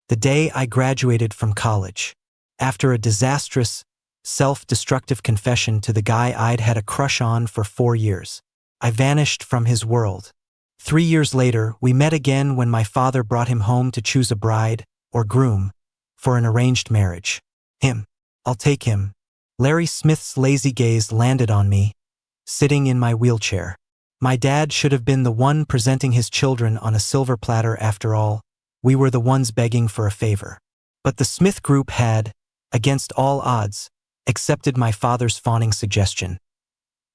The day I graduated from college. After a disastrous, self-destructive confession to the guy I'd had a crush on for 4 years, I vanished from his world. 3 years later, we met again when my father brought him home to choose a bride, or groom, for an arranged marriage. Him. I'll take him. Larry Smith's lazy gaze landed on me, sitting in my wheelchair. My dad should have been the one presenting his children on a silver platter after all. We were the ones begging for a favor. But the Smith group had, against all odds, accepted my father's fawning suggestion.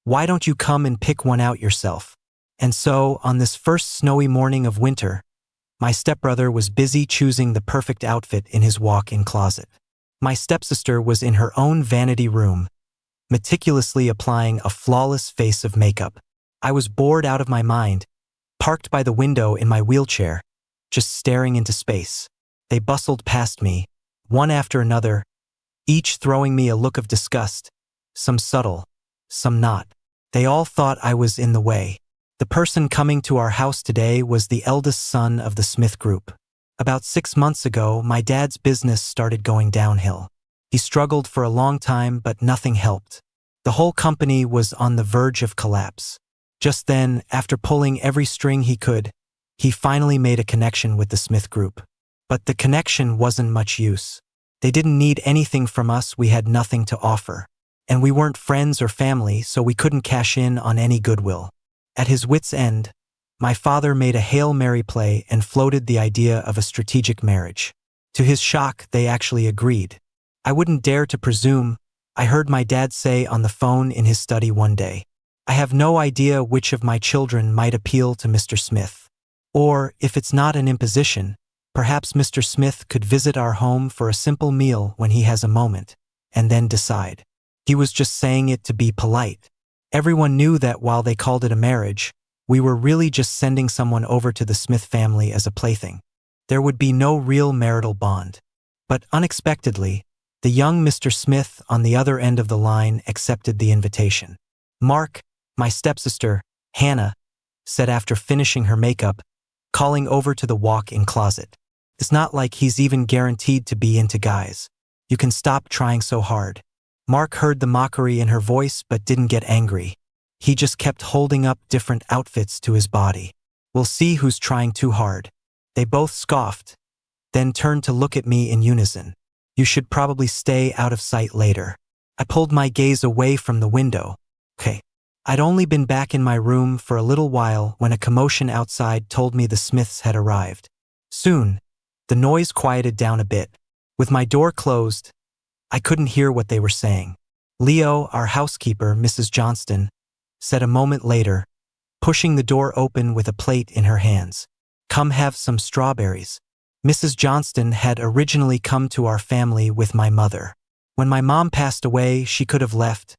Why don't you come and pick one out yourself? And so, on this first snowy morning of winter, my stepbrother was busy choosing the perfect outfit in his walk-in closet. My stepsister was in her own vanity room, meticulously applying a flawless face of makeup. I was bored out of my mind, parked by the window in my wheelchair, just staring into space. They bustled past me, one after another, each throwing me a look of disgust, some subtle, some not. They all thought I was in the way. The person coming to our house today was the eldest son of the Smith group. About 6 months ago, my dad's business started going downhill. He struggled for a long time, but nothing helped. The whole company was on the verge of collapse. Just then, after pulling every string he could, he finally made a connection with the Smith group. But the connection wasn't much use. They didn't need anything from us, we had nothing to offer. And we weren't friends or family, so we couldn't cash in on any goodwill. At his wit's end, my father made a Hail Mary play and floated the idea of a strategic marriage. To his shock, they actually agreed. I wouldn't dare to presume, I heard my dad say on the phone in his study one day. I have no idea which of my children might appeal to Mr. Smith. Or, if it's not an imposition, perhaps Mr. Smith could visit our home for a simple meal when he has a moment, and then decide. He was just saying it to be polite. Everyone knew that while they called it a marriage, we were really just sending someone over to the Smith family as a plaything. There would be no real marital bond. But unexpectedly, the young Mr. Smith on the other end of the line accepted the invitation. Mark, my stepsister, Hannah, said after finishing her makeup, calling over to the walk-in closet. It's not like he's even guaranteed to be into guys. You can stop trying so hard. Mark heard the mockery in her voice but didn't get angry. He just kept holding up different outfits to his body. We'll see who's trying too hard. They both scoffed, then turned to look at me in unison. You should probably stay out of sight later. I pulled my gaze away from the window. Okay. I'd only been back in my room for a little while when a commotion outside told me the Smiths had arrived. Soon, the noise quieted down a bit. With my door closed, I couldn't hear what they were saying. Leo, our housekeeper, Mrs. Johnston, said a moment later, pushing the door open with a plate in her hands. Come have some strawberries. Mrs. Johnston had originally come to our family with my mother. When my mom passed away, she could have left,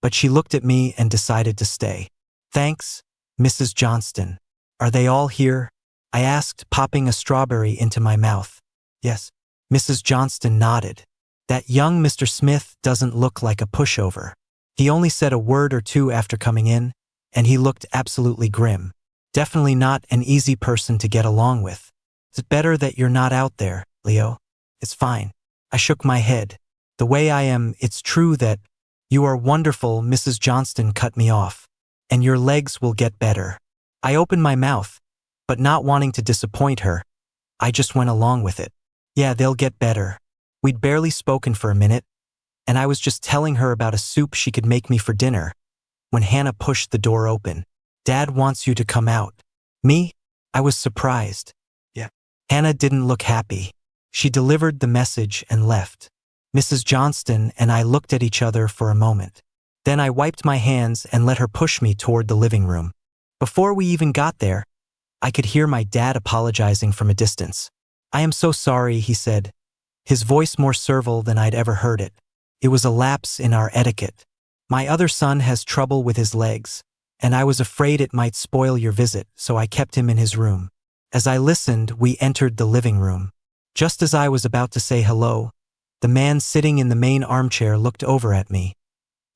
but she looked at me and decided to stay. Thanks, Mrs. Johnston. Are they all here? I asked, popping a strawberry into my mouth. Yes. Mrs. Johnston nodded. That young Mr. Smith doesn't look like a pushover. He only said a word or two after coming in, and he looked absolutely grim. Definitely not an easy person to get along with. It's better that you're not out there, Leo. It's fine. I shook my head. The way I am, it's true that you are wonderful, Mrs. Johnston cut me off. And your legs will get better. I opened my mouth, but not wanting to disappoint her, I just went along with it. Yeah, they'll get better. We'd barely spoken for a minute, and I was just telling her about a soup she could make me for dinner, when Hannah pushed the door open. Dad wants you to come out. Me? I was surprised. Yeah. Hannah didn't look happy. She delivered the message and left. Mrs. Johnston and I looked at each other for a moment. Then I wiped my hands and let her push me toward the living room. Before we even got there, I could hear my dad apologizing from a distance. I am so sorry, he said, his voice more servile than I'd ever heard it. It was a lapse in our etiquette. My other son has trouble with his legs, and I was afraid it might spoil your visit, so I kept him in his room. As I listened, we entered the living room. Just as I was about to say hello, the man sitting in the main armchair looked over at me,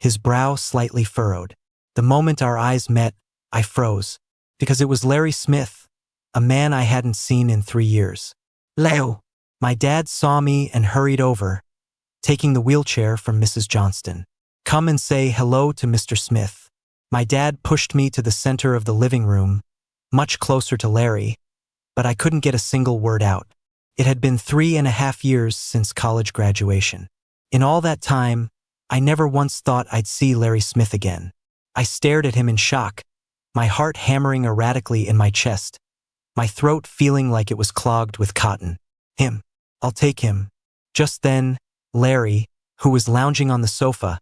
his brow slightly furrowed. The moment our eyes met, I froze, because it was Larry Smith, a man I hadn't seen in 3 years. Leo, My dad saw me and hurried over, taking the wheelchair from Mrs. Johnston. "Come and say hello to Mr. Smith." My dad pushed me to the center of the living room, much closer to Larry, but I couldn't get a single word out. It had been 3.5 years since college graduation. In all that time, I never once thought I'd see Larry Smith again. I stared at him in shock, my heart hammering erratically in my chest, my throat feeling like it was clogged with cotton. "Him. I'll take him." Just then, Larry, who was lounging on the sofa,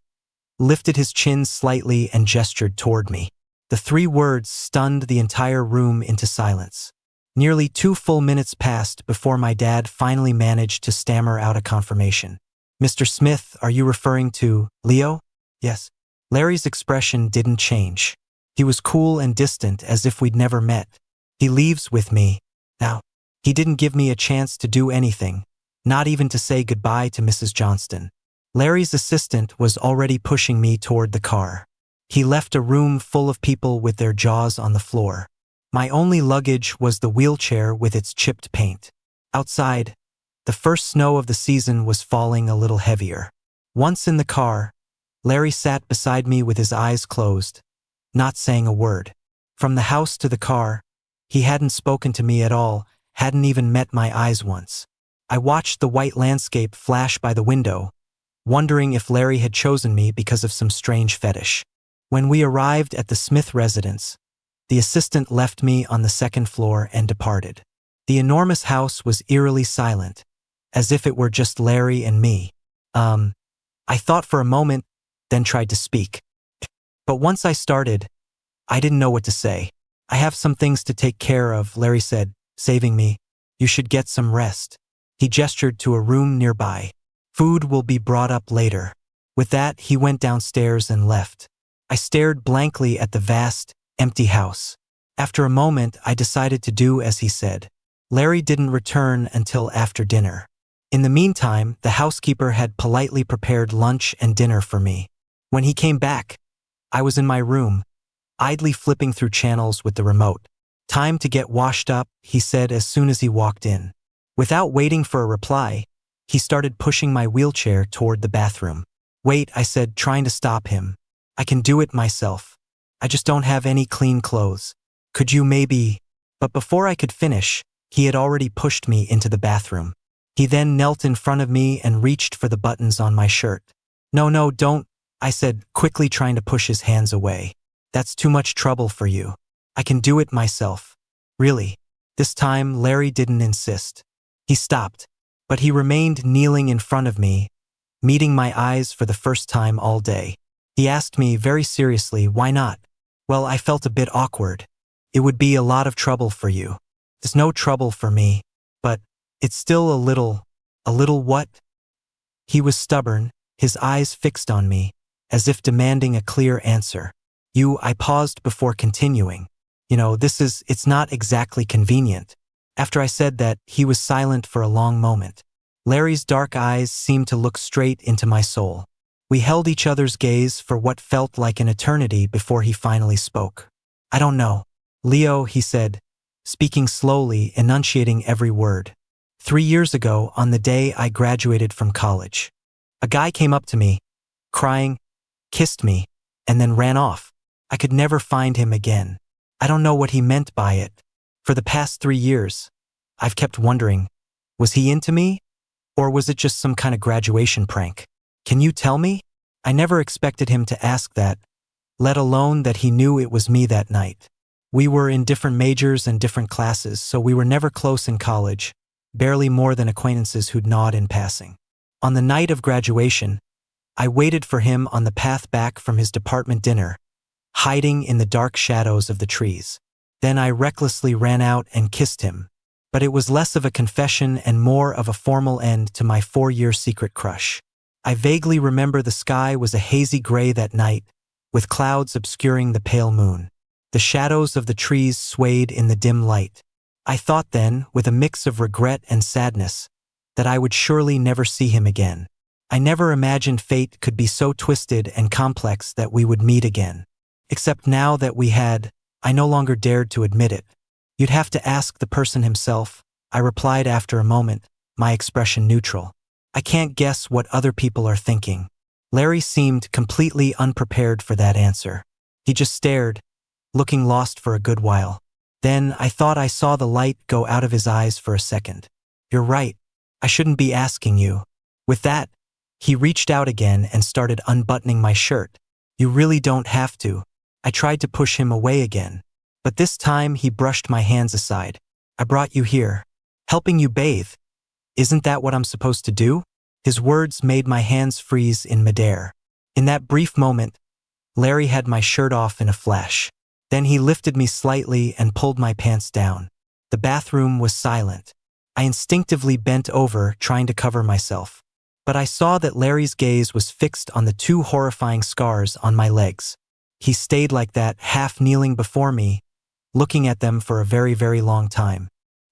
lifted his chin slightly and gestured toward me. The 3 words stunned the entire room into silence. Nearly 2 full minutes passed before my dad finally managed to stammer out a confirmation. "Mr. Smith, are you referring to Leo?" "Yes." Larry's expression didn't change. He was cool and distant, as if we'd never met. "He leaves with me now." He didn't give me a chance to do anything, not even to say goodbye to Mrs. Johnston. Larry's assistant was already pushing me toward the car. He left a room full of people with their jaws on the floor. My only luggage was the wheelchair with its chipped paint. Outside, the first snow of the season was falling a little heavier. Once in the car, Larry sat beside me with his eyes closed, not saying a word. From the house to the car, he hadn't spoken to me at all, hadn't even met my eyes once. I watched the white landscape flash by the window, wondering if Larry had chosen me because of some strange fetish. When we arrived at the Smith residence, the assistant left me on the 2nd floor and departed. The enormous house was eerily silent, as if it were just Larry and me. I thought for a moment, then tried to speak. But once I started, I didn't know what to say. "I have some things to take care of," Larry said, saving me. "You should get some rest." He gestured to a room nearby. "Food will be brought up later." With that, he went downstairs and left. I stared blankly at the vast, empty house. After a moment, I decided to do as he said. Larry didn't return until after dinner. In the meantime, the housekeeper had politely prepared lunch and dinner for me. When he came back, I was in my room, idly flipping through channels with the remote. "Time to get washed up," he said as soon as he walked in. Without waiting for a reply, he started pushing my wheelchair toward the bathroom. "Wait," I said, trying to stop him. "I can do it myself. I just don't have any clean clothes. Could you maybe—" But before I could finish, he had already pushed me into the bathroom. He then knelt in front of me and reached for the buttons on my shirt. No, don't," I said, quickly trying to push his hands away. "That's too much trouble for you. I can do it myself." "Really?" This time, Larry didn't insist. He stopped, but he remained kneeling in front of me, meeting my eyes for the first time all day. He asked me very seriously, "Why not?" Well, I felt a bit awkward. "It would be a lot of trouble for you." "There's no trouble for me, but it's still a little what?" He was stubborn, his eyes fixed on me, as if demanding a clear answer. I paused before continuing. It's not exactly convenient." After I said that, he was silent for a long moment. Larry's dark eyes seemed to look straight into my soul. We held each other's gaze for what felt like an eternity before he finally spoke. "I don't know. Leo," he said, speaking slowly, enunciating every word. 3 years ago, on the day I graduated from college, a guy came up to me, crying, kissed me, and then ran off. I could never find him again. I don't know what he meant by it. For the past 3 years, I've kept wondering, was he into me? Or was it just some kind of graduation prank? Can you tell me? I never expected him to ask that, let alone that he knew it was me that night. We were in different majors and different classes, so we were never close in college, barely more than acquaintances who'd nod in passing. On the night of graduation, I waited for him on the path back from his department dinner, hiding in the dark shadows of the trees. Then I recklessly ran out and kissed him. But it was less of a confession and more of a formal end to my 4-year secret crush. I vaguely remember the sky was a hazy gray that night, with clouds obscuring the pale moon. The shadows of the trees swayed in the dim light. I thought then, with a mix of regret and sadness, that I would surely never see him again. I never imagined fate could be so twisted and complex that we would meet again. Except now that we had, I no longer dared to admit it. "You'd have to ask the person himself," I replied after a moment, my expression neutral. I can't guess what other people are thinking. Larry seemed completely unprepared for that answer. He just stared, looking lost for a good while. Then I thought I saw the light go out of his eyes for a second. You're right. I shouldn't be asking you. With that, he reached out again and started unbuttoning my shirt. You really don't have to. I tried to push him away again. But this time he brushed my hands aside. I brought you here. Helping you bathe. Isn't that what I'm supposed to do? His words made my hands freeze in midair. In that brief moment, Larry had my shirt off in a flash. Then he lifted me slightly and pulled my pants down. The bathroom was silent. I instinctively bent over, trying to cover myself. But I saw that Larry's gaze was fixed on the 2 horrifying scars on my legs. He stayed like that, half kneeling before me, looking at them for a very, very long time.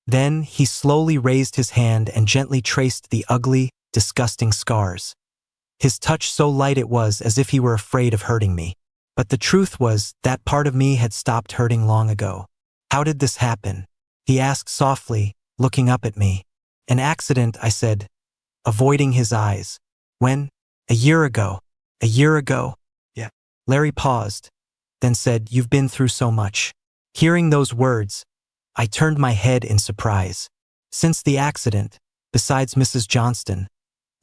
Then he slowly raised his hand and gently traced the ugly, disgusting scars. His touch so light it was as if he were afraid of hurting me. But the truth was that part of me had stopped hurting long ago. How did this happen? He asked softly, looking up at me. An accident, I said, avoiding his eyes. When? A year ago. A year ago? Yeah. Larry paused, then said, You've been through so much. Hearing those words, I turned my head in surprise. Since the accident, besides Mrs. Johnston,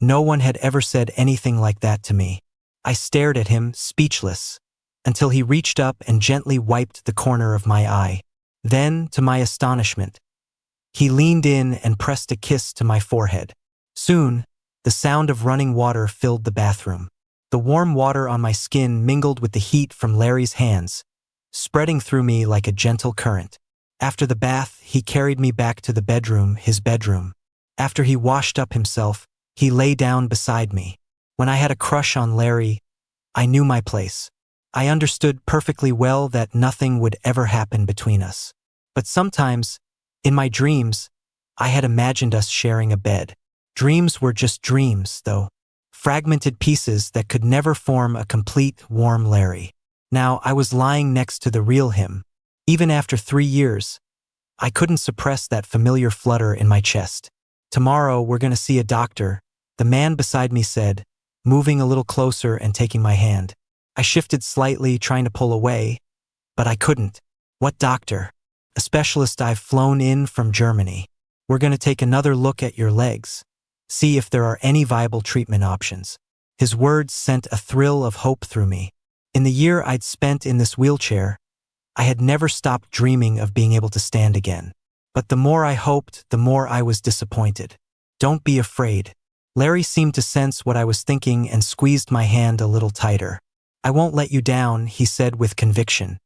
no one had ever said anything like that to me. I stared at him, speechless, until he reached up and gently wiped the corner of my eye. Then, to my astonishment, he leaned in and pressed a kiss to my forehead. Soon, the sound of running water filled the bathroom. The warm water on my skin mingled with the heat from Larry's hands, spreading through me like a gentle current. After the bath, he carried me back to the bedroom, his bedroom. After he washed up himself, he lay down beside me. When I had a crush on Larry, I knew my place. I understood perfectly well that nothing would ever happen between us. But sometimes, in my dreams, I had imagined us sharing a bed. Dreams were just dreams, though. Fragmented pieces that could never form a complete, warm Larry. Now I was lying next to the real him. Even after 3 years, I couldn't suppress that familiar flutter in my chest. Tomorrow we're going to see a doctor, the man beside me said, moving a little closer and taking my hand. I shifted slightly, trying to pull away, but I couldn't. What doctor? A specialist I've flown in from Germany. We're going to take another look at your legs. See if there are any viable treatment options. His words sent a thrill of hope through me. In the year I'd spent in this wheelchair, I had never stopped dreaming of being able to stand again. But the more I hoped, the more I was disappointed. Don't be afraid. Larry seemed to sense what I was thinking and squeezed my hand a little tighter. I won't let you down, he said with conviction.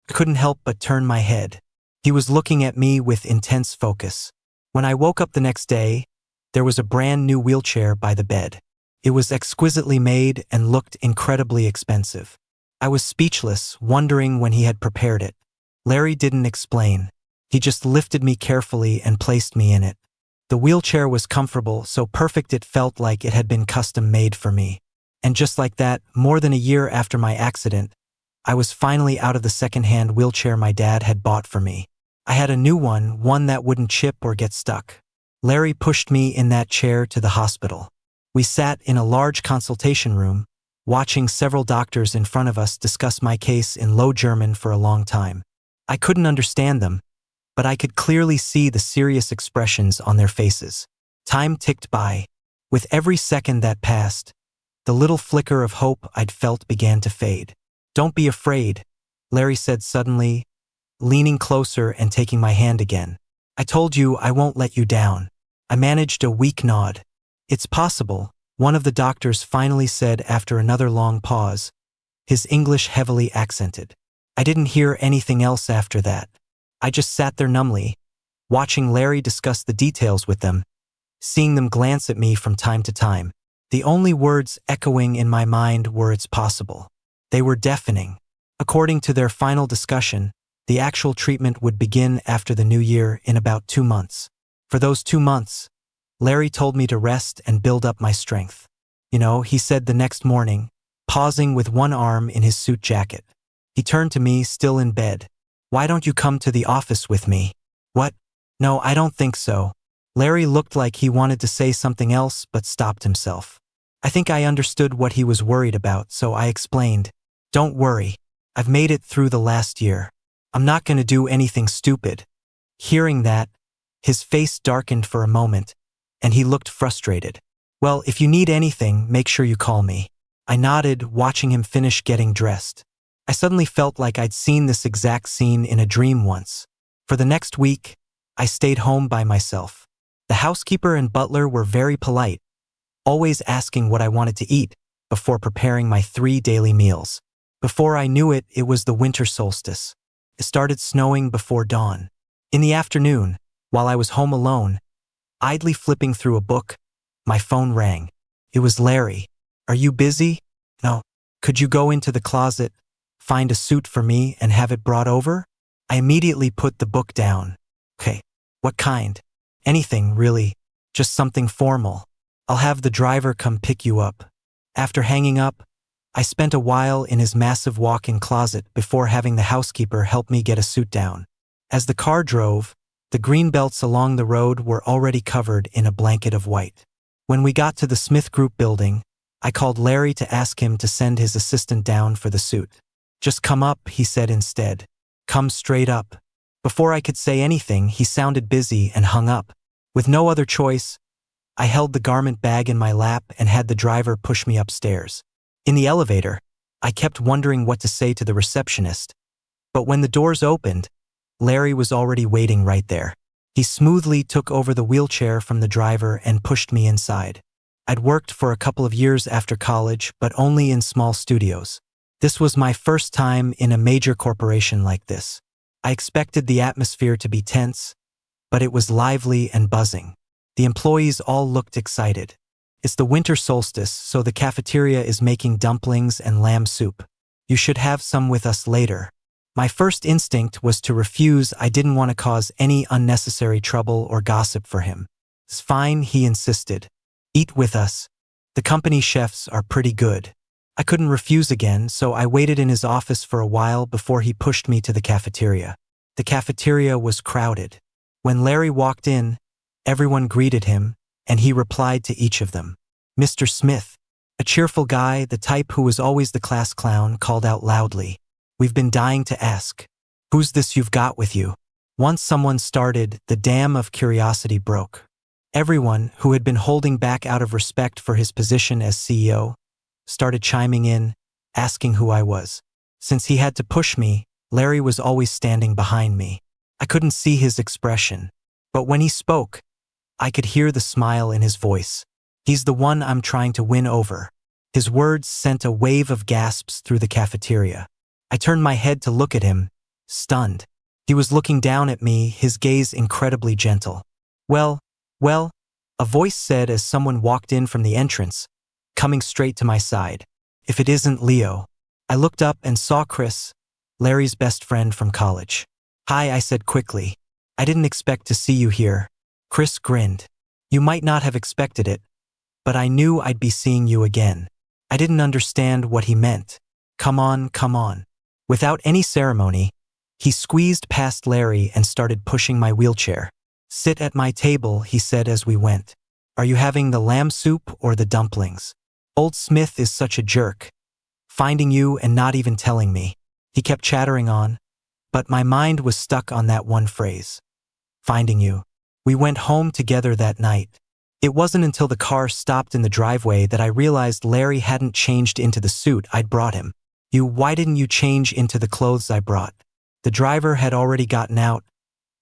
I couldn't help but turn my head. He was looking at me with intense focus. When I woke up the next day, there was a brand new wheelchair by the bed. It was exquisitely made and looked incredibly expensive. I was speechless, wondering when he had prepared it. Larry didn't explain. He just lifted me carefully and placed me in it. The wheelchair was comfortable, so perfect it felt like it had been custom made for me. And just like that, more than a year after my accident, I was finally out of the second-hand wheelchair my dad had bought for me. I had a new one that wouldn't chip or get stuck. Larry pushed me in that chair to the hospital. We sat in a large consultation room, watching several doctors in front of us discuss my case in low German for a long time. I couldn't understand them, but I could clearly see the serious expressions on their faces. Time ticked by. With every second that passed, the little flicker of hope I'd felt began to fade. Don't be afraid, Larry said suddenly, leaning closer and taking my hand again. I told you I won't let you down. I managed a weak nod. It's possible, one of the doctors finally said after another long pause, his English heavily accented. I didn't hear anything else after that. I just sat there numbly, watching Larry discuss the details with them, seeing them glance at me from time to time. The only words echoing in my mind were "it's possible." They were deafening. According to their final discussion, the actual treatment would begin after the new year in about 2 months. For those 2 months, Larry told me to rest and build up my strength. He said the next morning, pausing with one arm in his suit jacket. He turned to me, still in bed. Why don't you come to the office with me? What? No, I don't think so. Larry looked like he wanted to say something else but stopped himself. I think I understood what he was worried about, so I explained, "Don't worry. I've made it through the last year. I'm not going to do anything stupid." Hearing that, his face darkened for a moment, and he looked frustrated. "Well, if you need anything, make sure you call me." I nodded, watching him finish getting dressed. I suddenly felt like I'd seen this exact scene in a dream once. For the next week, I stayed home by myself. The housekeeper and butler were very polite, always asking what I wanted to eat before preparing my 3 daily meals. Before I knew it, it was the winter solstice. It started snowing before dawn. In the afternoon, while I was home alone, idly flipping through a book, my phone rang. It was Larry. "Are you busy?" "No." "Could you go into the closet, find a suit for me, and have it brought over?" I immediately put the book down. "Okay. What kind?" "Anything, really. Just something formal. I'll have the driver come pick you up." After hanging up, I spent a while in his massive walk-in closet before having the housekeeper help me get a suit down. As the car drove, the green belts along the road were already covered in a blanket of white. When we got to the Smith Group building, I called Larry to ask him to send his assistant down for the suit. "Just come up," he said instead. "Come straight up." Before I could say anything, he sounded busy and hung up. With no other choice, I held the garment bag in my lap and had the driver push me upstairs. In the elevator, I kept wondering what to say to the receptionist, but when the doors opened, Larry was already waiting right there. He smoothly took over the wheelchair from the driver and pushed me inside. I'd worked for a couple of years after college, but only in small studios. This was my first time in a major corporation like this. I expected the atmosphere to be tense, but it was lively and buzzing. The employees all looked excited. It's the winter solstice, so the cafeteria is making dumplings and lamb soup. "You should have some with us later." My first instinct was to refuse. I didn't want to cause any unnecessary trouble or gossip for him. "It's fine," he insisted. "Eat with us. The company chefs are pretty good." I couldn't refuse again, so I waited in his office for a while before he pushed me to the cafeteria. The cafeteria was crowded. When Larry walked in, everyone greeted him, and he replied to each of them. "Mr. Smith." A cheerful guy, the type who was always the class clown, called out loudly, "We've been dying to ask. Who's this you've got with you?" Once someone started, the dam of curiosity broke. Everyone, who had been holding back out of respect for his position as CEO, started chiming in, asking who I was. Since he had to push me, Larry was always standing behind me. I couldn't see his expression, but when he spoke, I could hear the smile in his voice. "He's the one I'm trying to win over." His words sent a wave of gasps through the cafeteria. I turned my head to look at him, stunned. He was looking down at me, his gaze incredibly gentle. Well, a voice said as someone walked in from the entrance, coming straight to my side. "If it isn't Leo." I looked up and saw Chris, Larry's best friend from college. "Hi," I said quickly. "I didn't expect to see you here." Chris grinned. "You might not have expected it, but I knew I'd be seeing you again." I didn't understand what he meant. Come on." Without any ceremony, he squeezed past Larry and started pushing my wheelchair. "Sit at my table," he said as we went. "Are you having the lamb soup or the dumplings? Old Smith is such a jerk, finding you and not even telling me." He kept chattering on, but my mind was stuck on that one phrase. Finding you. We went home together that night. It wasn't until the car stopped in the driveway that I realized Larry hadn't changed into the suit I'd brought him. Why didn't you change into the clothes I brought?" The driver had already gotten out,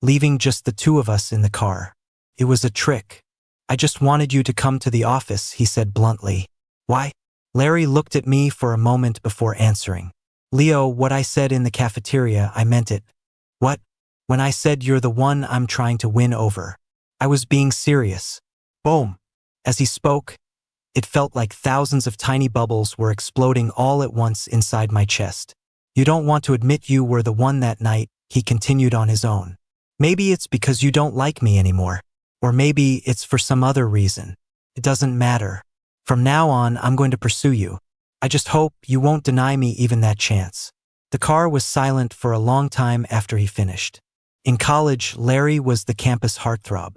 leaving just the two of us in the car. "It was a trick. I just wanted you to come to the office," he said bluntly. "Why?" Larry looked at me for a moment before answering. "Leo, what I said in the cafeteria, I meant it." "What?" "When I said you're the one I'm trying to win over. I was being serious." Boom. As he spoke, it felt like thousands of tiny bubbles were exploding all at once inside my chest. "You don't want to admit you were the one that night," he continued on his own. "Maybe it's because you don't like me anymore. Or maybe it's for some other reason. It doesn't matter. From now on, I'm going to pursue you. I just hope you won't deny me even that chance." The car was silent for a long time after he finished. In college, Larry was the campus heartthrob.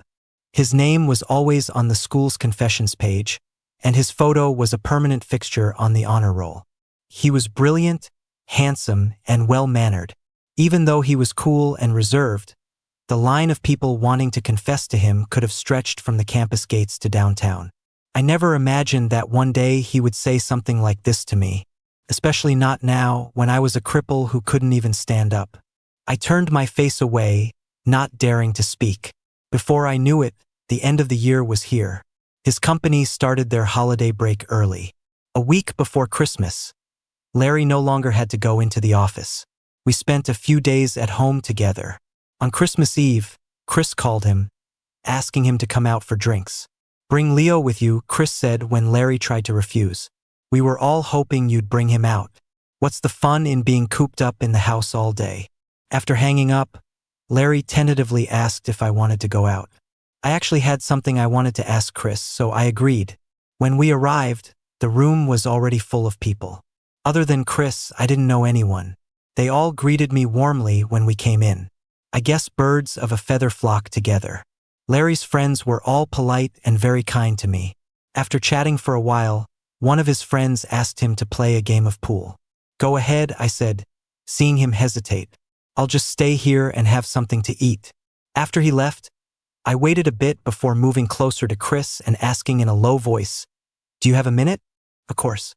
His name was always on the school's confessions page, and his photo was a permanent fixture on the honor roll. He was brilliant, handsome, and well-mannered. Even though he was cool and reserved, the line of people wanting to confess to him could have stretched from the campus gates to downtown. I never imagined that one day he would say something like this to me, especially not now when I was a cripple who couldn't even stand up. I turned my face away, not daring to speak. Before I knew it, the end of the year was here. His company started their holiday break early. A week before Christmas, Larry no longer had to go into the office. We spent a few days at home together. On Christmas Eve, Chris called him, asking him to come out for drinks. "Bring Leo with you," Chris said when Larry tried to refuse. "We were all hoping you'd bring him out. What's the fun in being cooped up in the house all day?" After hanging up, Larry tentatively asked if I wanted to go out. I actually had something I wanted to ask Chris, so I agreed. When we arrived, the room was already full of people. Other than Chris, I didn't know anyone. They all greeted me warmly when we came in. I guess birds of a feather flock together. Larry's friends were all polite and very kind to me. After chatting for a while, one of his friends asked him to play a game of pool. "Go ahead," I said, seeing him hesitate. "I'll just stay here and have something to eat." After he left, I waited a bit before moving closer to Chris and asking in a low voice, "Do you have a minute?" "Of course."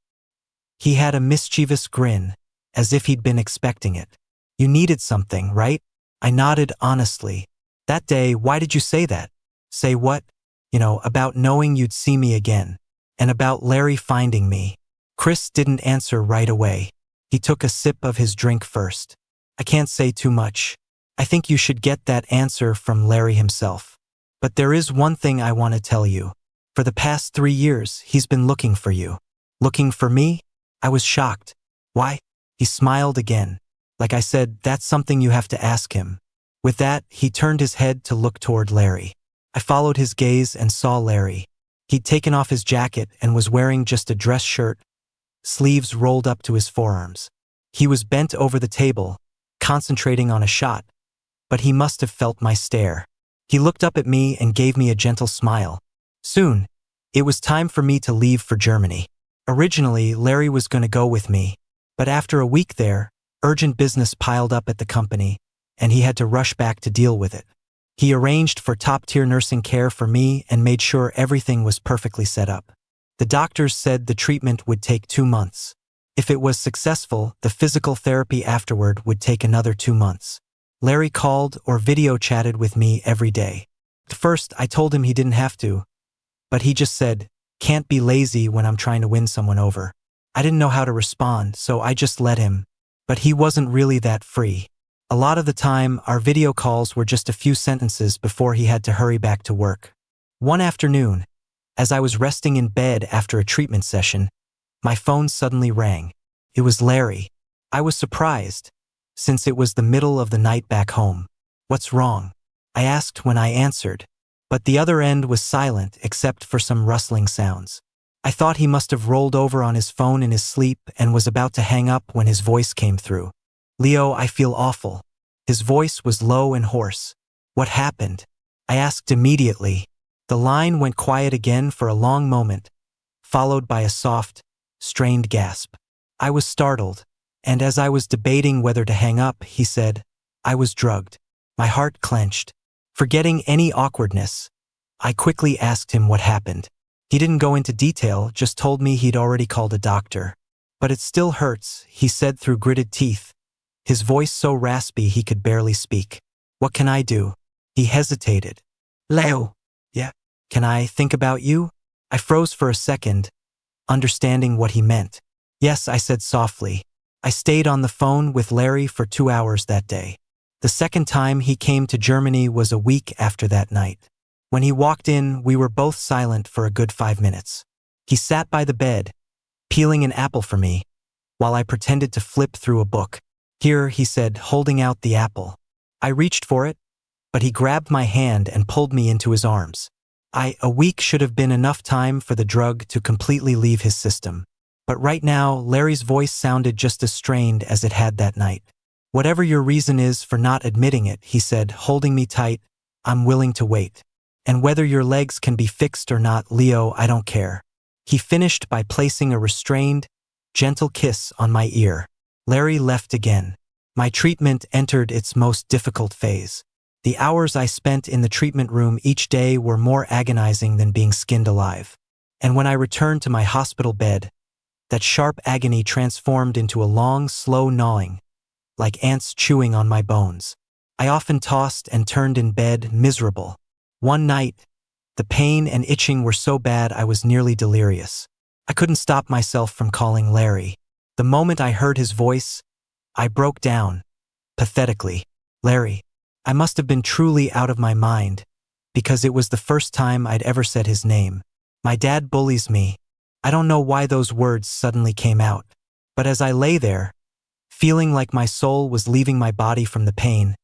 He had a mischievous grin, as if he'd been expecting it. "You needed something, right?" I nodded honestly. "That day, why did you say that?" "Say what?" About knowing you'd see me again. And about Larry finding me." Chris didn't answer right away. He took a sip of his drink first. "I can't say too much. I think you should get that answer from Larry himself. But there is one thing I want to tell you. For the past 3 years, he's been looking for you." "Looking for me?" I was shocked. "Why?" He smiled again. "Like I said, that's something you have to ask him." With that, he turned his head to look toward Larry. I followed his gaze and saw Larry. He'd taken off his jacket and was wearing just a dress shirt, sleeves rolled up to his forearms. He was bent over the table, concentrating on a shot, but he must have felt my stare. He looked up at me and gave me a gentle smile. Soon, it was time for me to leave for Germany. Originally, Larry was going to go with me, but after a week there, urgent business piled up at the company, and he had to rush back to deal with it. He arranged for top-tier nursing care for me and made sure everything was perfectly set up. The doctors said the treatment would take 2 months. If it was successful, the physical therapy afterward would take another 2 months. Larry called or video chatted with me every day. At first, I told him he didn't have to, but he just said, "Can't be lazy when I'm trying to win someone over." I didn't know how to respond, so I just let him. But he wasn't really that free. A lot of the time, our video calls were just a few sentences before he had to hurry back to work. One afternoon, as I was resting in bed after a treatment session, my phone suddenly rang. It was Larry. I was surprised, since it was the middle of the night back home. "What's wrong?" I asked when I answered, but the other end was silent except for some rustling sounds. I thought he must have rolled over on his phone in his sleep and was about to hang up when his voice came through. "Leo, I feel awful." His voice was low and hoarse. "What happened?" I asked immediately. The line went quiet again for a long moment, followed by a soft, strained gasp. I was startled, and as I was debating whether to hang up, he said, "I was drugged." My heart clenched. Forgetting any awkwardness, I quickly asked him what happened. He didn't go into detail, just told me he'd already called a doctor. "But it still hurts," he said through gritted teeth, his voice so raspy he could barely speak. "What can I do?" He hesitated. "Leo." "Yeah." "Can I think about you?" I froze for a second, understanding what he meant. "Yes," I said softly. I stayed on the phone with Larry for 2 hours that day. The second time he came to Germany was a week after that night. When he walked in, we were both silent for a good 5 minutes. He sat by the bed, peeling an apple for me, while I pretended to flip through a book. "Here," he said, holding out the apple. I reached for it, but he grabbed my hand and pulled me into his arms. A week should have been enough time for the drug to completely leave his system. But right now, Larry's voice sounded just as strained as it had that night. "Whatever your reason is for not admitting it," he said, holding me tight, "I'm willing to wait." And whether your legs can be fixed or not, Leo, I don't care." He finished by placing a restrained, gentle kiss on my ear. Larry left again. My treatment entered its most difficult phase. The hours I spent in the treatment room each day were more agonizing than being skinned alive. And when I returned to my hospital bed, that sharp agony transformed into a long, slow gnawing, like ants chewing on my bones. I often tossed and turned in bed, miserable. One night, the pain and itching were so bad I was nearly delirious. I couldn't stop myself from calling Larry. The moment I heard his voice, I broke down, pathetically. "Larry." I must have been truly out of my mind, because it was the first time I'd ever said his name. "My dad bullies me." I don't know why those words suddenly came out. But as I lay there, feeling like my soul was leaving my body from the pain,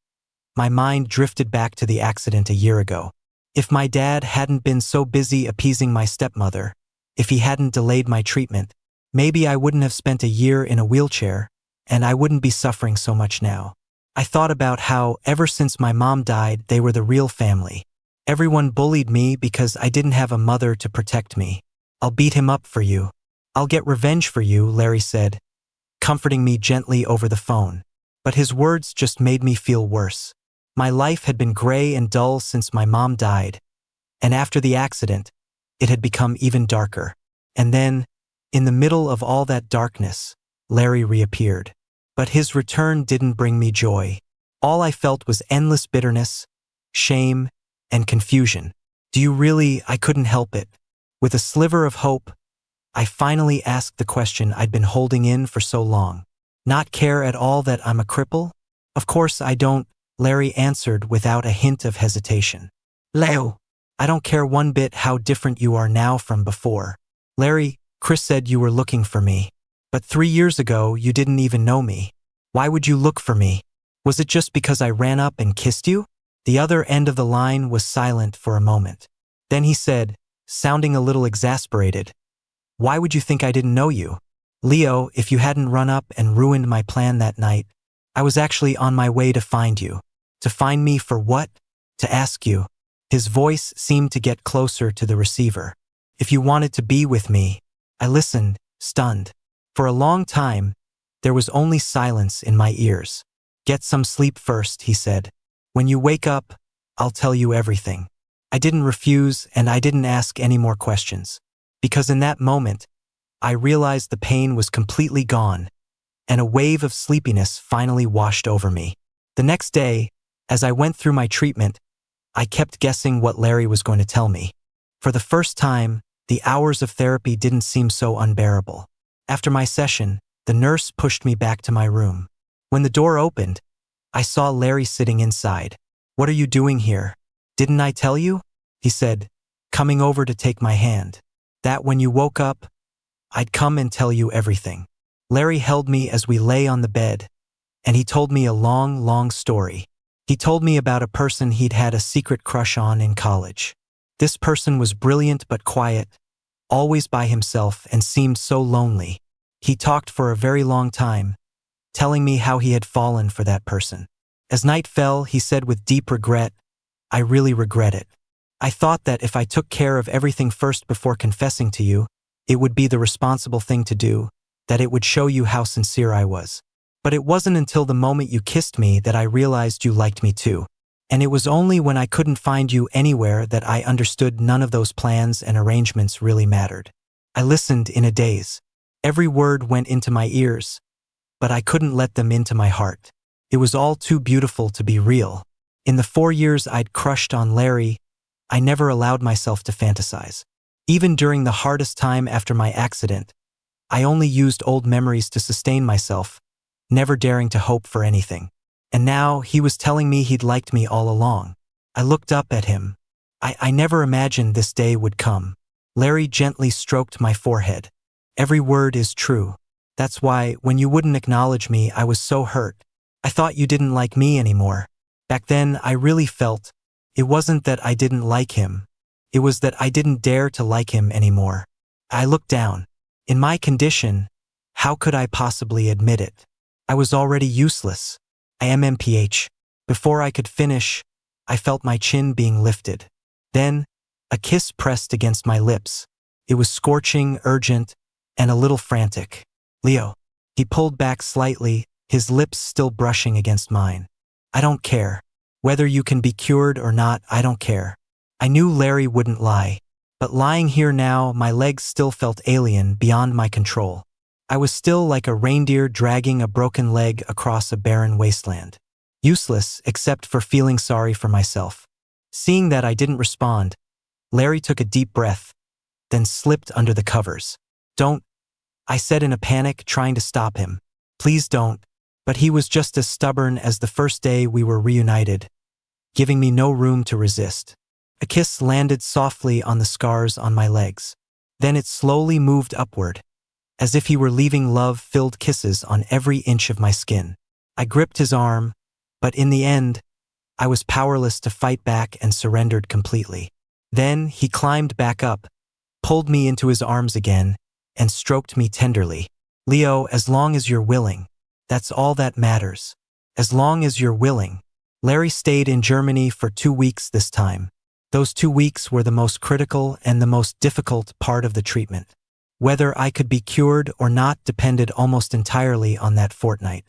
my mind drifted back to the accident a year ago. If my dad hadn't been so busy appeasing my stepmother, if he hadn't delayed my treatment, maybe I wouldn't have spent a year in a wheelchair, and I wouldn't be suffering so much now. I thought about how, ever since my mom died, they were the real family. Everyone bullied me because I didn't have a mother to protect me. "I'll beat him up for you. I'll get revenge for you," Larry said, comforting me gently over the phone. But his words just made me feel worse. My life had been gray and dull since my mom died, and after the accident, it had become even darker. And then, in the middle of all that darkness, Larry reappeared. But his return didn't bring me joy. All I felt was endless bitterness, shame, and confusion. "Do you really?" I couldn't help it. With a sliver of hope, I finally asked the question I'd been holding in for so long. "Not care at all that I'm a cripple?" "Of course I don't," Larry answered without a hint of hesitation. "Leo, I don't care one bit how different you are now from before. Larry, Chris said you were looking for me. But 3 years ago, you didn't even know me. Why would you look for me? Was it just because I ran up and kissed you?" The other end of the line was silent for a moment. Then he said, sounding a little exasperated, "Why would you think I didn't know you? Leo, if you hadn't run up and ruined my plan that night, I was actually on my way to find you." "To find me for what?" "To ask you." His voice seemed to get closer to the receiver. "If you wanted to be with me." I listened, stunned. For a long time, there was only silence in my ears. "Get some sleep first," he said. "When you wake up, I'll tell you everything." I didn't refuse, and I didn't ask any more questions. Because in that moment, I realized the pain was completely gone, and a wave of sleepiness finally washed over me. The next day, as I went through my treatment, I kept guessing what Larry was going to tell me. For the first time, the hours of therapy didn't seem so unbearable. After my session, the nurse pushed me back to my room. When the door opened, I saw Larry sitting inside. "What are you doing here? Didn't I tell you?" he said, coming over to take my hand. "That when you woke up, I'd come and tell you everything." Larry held me as we lay on the bed, and he told me a long, long story. He told me about a person he'd had a secret crush on in college. This person was brilliant but quiet, always by himself, and seemed so lonely. He talked for a very long time, telling me how he had fallen for that person. As night fell, he said with deep regret, "I really regret it. I thought that if I took care of everything first before confessing to you, it would be the responsible thing to do, that it would show you how sincere I was. But it wasn't until the moment you kissed me that I realized you liked me too. And it was only when I couldn't find you anywhere that I understood none of those plans and arrangements really mattered." I listened in a daze. Every word went into my ears, but I couldn't let them into my heart. It was all too beautiful to be real. In the 4 years I'd crushed on Larry, I never allowed myself to fantasize. Even during the hardest time after my accident, I only used old memories to sustain myself, never daring to hope for anything. And now he was telling me he'd liked me all along. I looked up at him. I never imagined this day would come. Larry gently stroked my forehead. "Every word is true. That's why, when you wouldn't acknowledge me, I was so hurt. I thought you didn't like me anymore. Back then, I really felt it wasn't that I didn't like him. It was that I didn't dare to like him anymore." I looked down. In my condition, how could I possibly admit it? I was already useless. I am MPH. Before I could finish, I felt my chin being lifted. Then, a kiss pressed against my lips. It was scorching, urgent, and a little frantic. Leo. He pulled back slightly, his lips still brushing against mine. I don't care. Whether you can be cured or not, I don't care. I knew Larry wouldn't lie. But lying here now, my legs still felt alien, beyond my control. I was still like a reindeer dragging a broken leg across a barren wasteland. Useless, except for feeling sorry for myself. Seeing that I didn't respond, Larry took a deep breath, then slipped under the covers. Don't, I said in a panic, trying to stop him. Please don't. But he was just as stubborn as the first day we were reunited, giving me no room to resist. A kiss landed softly on the scars on my legs. Then it slowly moved upward, as if he were leaving love-filled kisses on every inch of my skin. I gripped his arm, but in the end, I was powerless to fight back and surrendered completely. Then he climbed back up, pulled me into his arms again, and stroked me tenderly. Leo, as long as you're willing. That's all that matters. As long as you're willing. Larry stayed in Germany for 2 weeks this time. Those 2 weeks were the most critical and the most difficult part of the treatment. Whether I could be cured or not depended almost entirely on that fortnight.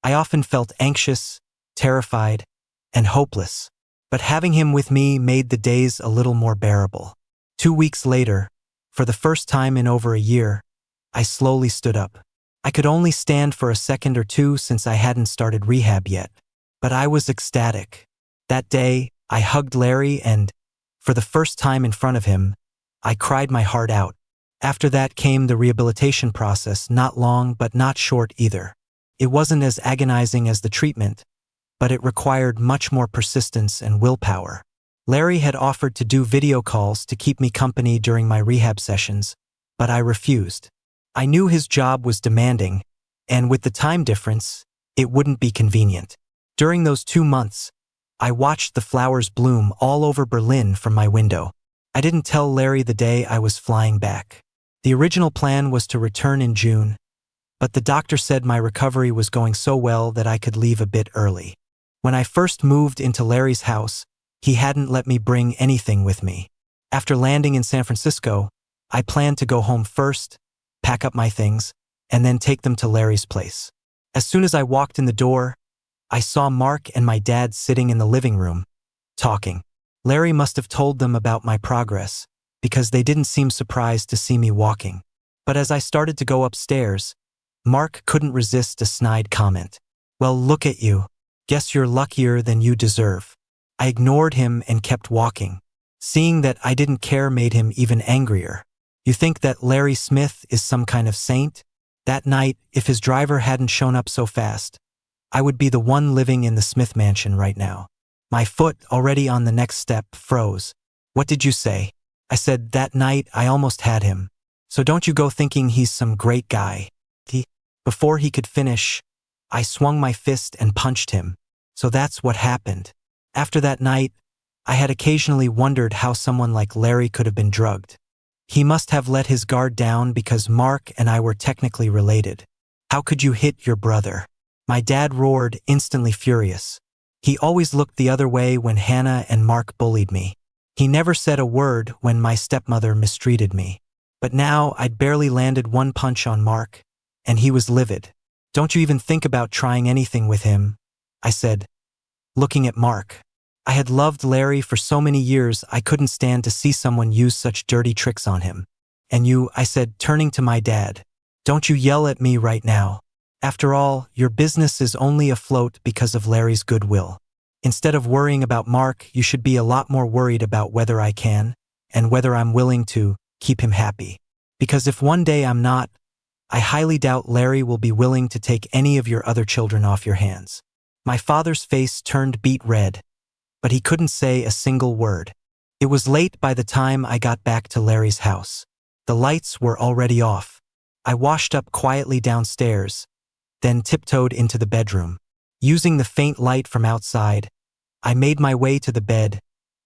I often felt anxious, terrified, and hopeless. But having him with me made the days a little more bearable. 2 weeks later, for the first time in over a year, I slowly stood up. I could only stand for a second or two since I hadn't started rehab yet. But I was ecstatic. That day, I hugged Larry and, for the first time in front of him, I cried my heart out. After that came the rehabilitation process, not long but not short either. It wasn't as agonizing as the treatment, but it required much more persistence and willpower. Larry had offered to do video calls to keep me company during my rehab sessions, but I refused. I knew his job was demanding, and with the time difference, it wouldn't be convenient. During those 2 months, I watched the flowers bloom all over Berlin from my window. I didn't tell Larry the day I was flying back. The original plan was to return in June, but the doctor said my recovery was going so well that I could leave a bit early. When I first moved into Larry's house, he hadn't let me bring anything with me. After landing in San Francisco, I planned to go home first, pack up my things, and then take them to Larry's place. As soon as I walked in the door, I saw Mark and my dad sitting in the living room, talking. Larry must have told them about my progress, because they didn't seem surprised to see me walking. But as I started to go upstairs, Mark couldn't resist a snide comment. Well, look at you. Guess you're luckier than you deserve. I ignored him and kept walking. Seeing that I didn't care made him even angrier. You think that Larry Smith is some kind of saint? That night, if his driver hadn't shown up so fast, I would be the one living in the Smith mansion right now. My foot, already on the next step, froze. What did you say? I said, that night I almost had him. So don't you go thinking he's some great guy. Before he could finish, I swung my fist and punched him. So that's what happened. After that night, I had occasionally wondered how someone like Larry could have been drugged. He must have let his guard down because Mark and I were technically related. How could you hit your brother? My dad roared, instantly furious. He always looked the other way when Hannah and Mark bullied me. He never said a word when my stepmother mistreated me. But now I'd barely landed one punch on Mark, and he was livid. Don't you even think about trying anything with him, I said, looking at Mark. I had loved Larry for so many years I couldn't stand to see someone use such dirty tricks on him. And you, I said, turning to my dad, don't you yell at me right now. After all, your business is only afloat because of Larry's goodwill. Instead of worrying about Mark, you should be a lot more worried about whether I can, and whether I'm willing to, keep him happy. Because if one day I'm not, I highly doubt Larry will be willing to take any of your other children off your hands. My father's face turned beet red, but he couldn't say a single word. It was late by the time I got back to Larry's house. The lights were already off. I washed up quietly downstairs, then tiptoed into the bedroom. Using the faint light from outside, I made my way to the bed,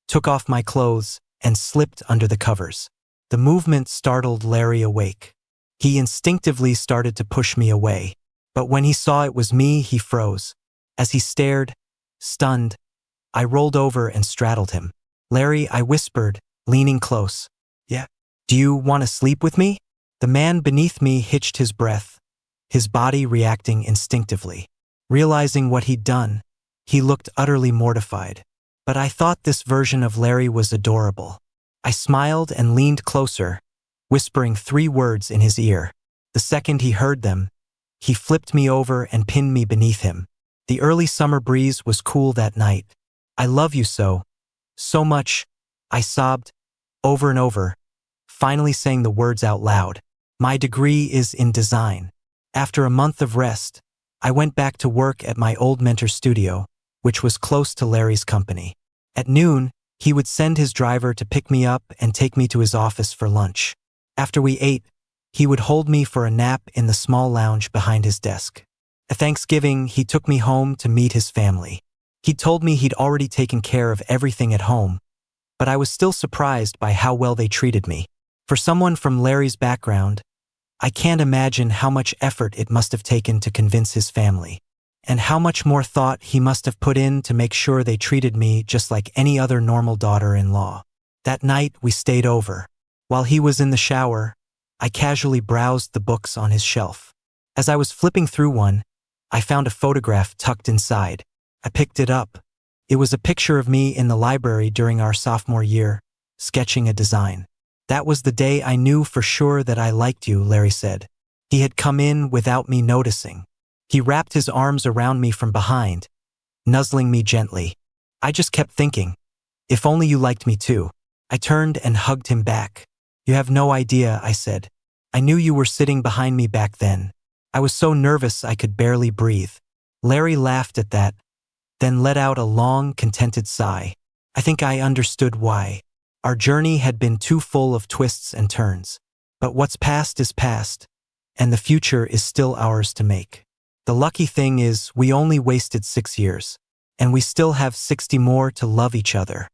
took off my clothes, and slipped under the covers. The movement startled Larry awake. He instinctively started to push me away, but when he saw it was me, he froze. As he stared, stunned, I rolled over and straddled him. Larry, I whispered, leaning close. Yeah. Do you want to sleep with me? The man beneath me hitched his breath, his body reacting instinctively. Realizing what he'd done, he looked utterly mortified. But I thought this version of Larry was adorable. I smiled and leaned closer, whispering 3 words in his ear. The second he heard them, he flipped me over and pinned me beneath him. The early summer breeze was cool that night. I love you so much, I sobbed, over and over, finally saying the words out loud. My degree is in design. After a month of rest, I went back to work at my old mentor's studio, which was close to Larry's company. At noon, he would send his driver to pick me up and take me to his office for lunch. After we ate, he would hold me for a nap in the small lounge behind his desk. At Thanksgiving, he took me home to meet his family. He told me he'd already taken care of everything at home, but I was still surprised by how well they treated me. For someone from Larry's background, I can't imagine how much effort it must have taken to convince his family, and how much more thought he must have put in to make sure they treated me just like any other normal daughter-in-law. That night, we stayed over. While he was in the shower, I casually browsed the books on his shelf. As I was flipping through one, I found a photograph tucked inside. I picked it up. It was a picture of me in the library during our sophomore year, sketching a design. That was the day I knew for sure that I liked you, Larry said. He had come in without me noticing. He wrapped his arms around me from behind, nuzzling me gently. I just kept thinking, if only you liked me too. I turned and hugged him back. You have no idea, I said. I knew you were sitting behind me back then. I was so nervous I could barely breathe. Larry laughed at that, then let out a long, contented sigh. I think I understood why. Our journey had been too full of twists and turns. But what's past is past, and the future is still ours to make. The lucky thing is we only wasted 6 years, and we still have 60 more to love each other.